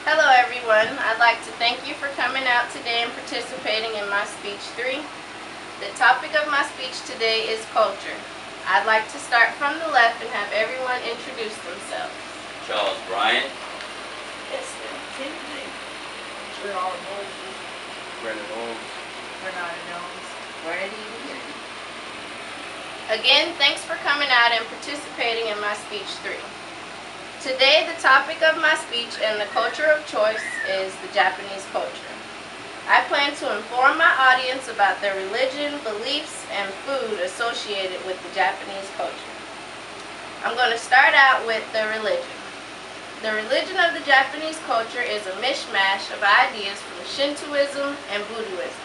Hello everyone, I'd like to thank you for coming out today and participating in my speech 3. The topic of my speech today is culture. I'd like to start from the left and have everyone introduce themselves. Charles Bryant. Esther Kennedy. Gerald Moses. Brandon Holmes. Bernard Jones. Brandy. Again, thanks for coming out and participating in my speech 3. Today, the topic of my speech and the culture of choice is the Japanese culture. I plan to inform my audience about their religion, beliefs, and food associated with the Japanese culture. I'm going to start out with the religion. The religion of the Japanese culture is a mishmash of ideas from Shintoism and Buddhism.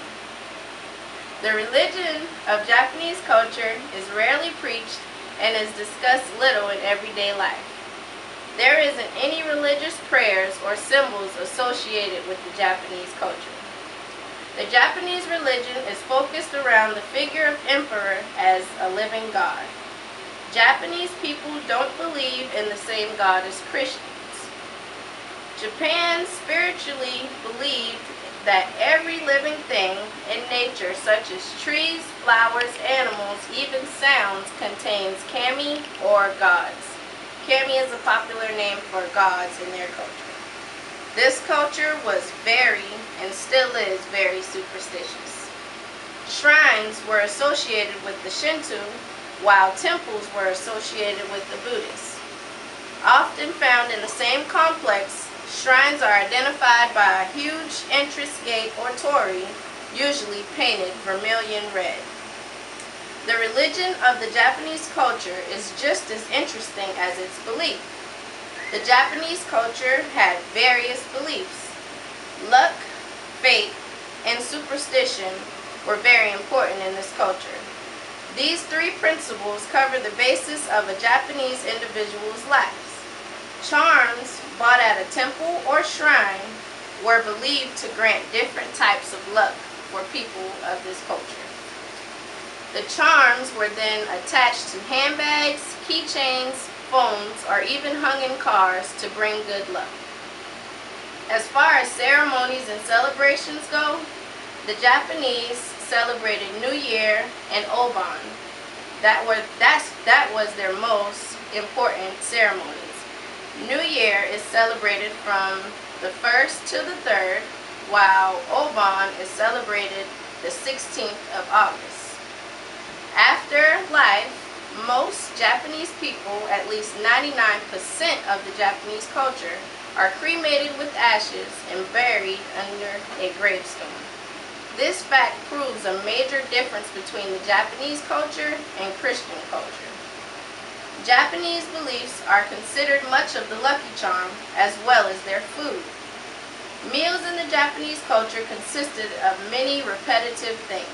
The religion of Japanese culture is rarely preached and is discussed little in everyday life. There isn't any religious prayers or symbols associated with the Japanese culture. The Japanese religion is focused around the figure of emperor as a living god. Japanese people don't believe in the same God as Christians. Japan spiritually believed that every living thing in nature, such as trees, flowers, animals, even sounds, contains kami or gods. Kami is a popular name for gods in their culture. This culture was very, and still is, very superstitious. Shrines were associated with the Shinto, while temples were associated with the Buddhists. Often found in the same complex, shrines are identified by a huge entrance gate or torii, usually painted vermilion red. The religion of the Japanese culture is just as interesting as its belief. The Japanese culture had various beliefs. Luck, fate, and superstition were very important in this culture. These three principles cover the basis of a Japanese individual's lives. Charms bought at a temple or shrine were believed to grant different types of luck for people of this culture. The charms were then attached to handbags, keychains, phones, or even hung in cars to bring good luck. As far as ceremonies and celebrations go, the Japanese celebrated New Year and Obon. That was their most important ceremonies. New Year is celebrated from the 1st to the 3rd, while Obon is celebrated the 16th of August. After life, most Japanese people, at least 99% of the Japanese culture, are cremated with ashes and buried under a gravestone. This fact proves a major difference between the Japanese culture and Christian culture. Japanese beliefs are considered much of the lucky charm, as well as their food. Meals in the Japanese culture consisted of many repetitive things.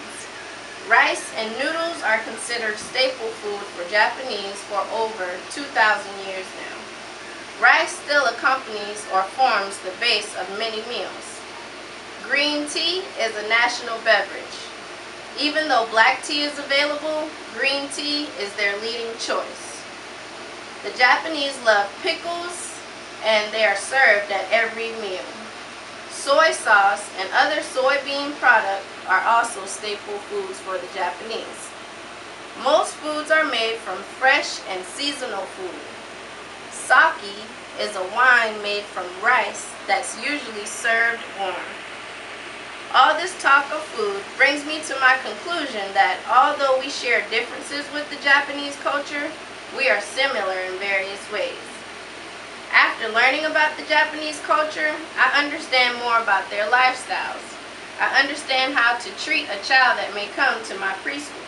Rice and noodles are considered staple food for Japanese for over 2,000 years now. Rice still accompanies or forms the base of many meals. Green tea is a national beverage. Even though black tea is available, green tea is their leading choice. The Japanese love pickles, and they are served at every meal. Soy sauce and other soybean products are also staple foods for the Japanese. Most foods are made from fresh and seasonal food. Sake is a wine made from rice that's usually served warm. All this talk of food brings me to my conclusion that although we share differences with the Japanese culture, we are similar in various ways. After learning about the Japanese culture, I understand more about their lifestyles. I understand how to treat a child that may come to my preschool.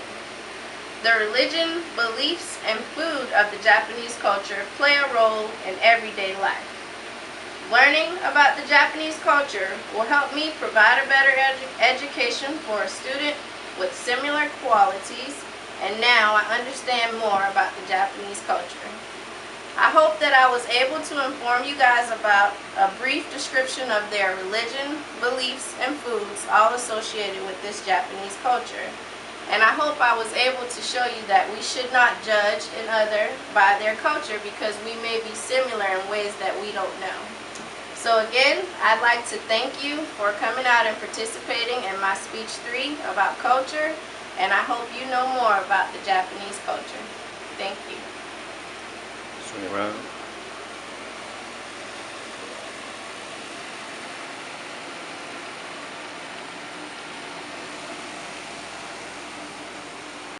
The religion, beliefs, and food of the Japanese culture play a role in everyday life. Learning about the Japanese culture will help me provide a better education for a student with similar qualities, and now I understand more about the Japanese culture. I hope that I was able to inform you guys about a brief description of their religion, beliefs, and foods, all associated with this Japanese culture. And I hope I was able to show you that we should not judge another by their culture because we may be similar in ways that we don't know. So again, I'd like to thank you for coming out and participating in my speech 3 about culture, and I hope you know more about the Japanese culture. Thank you. Swing around.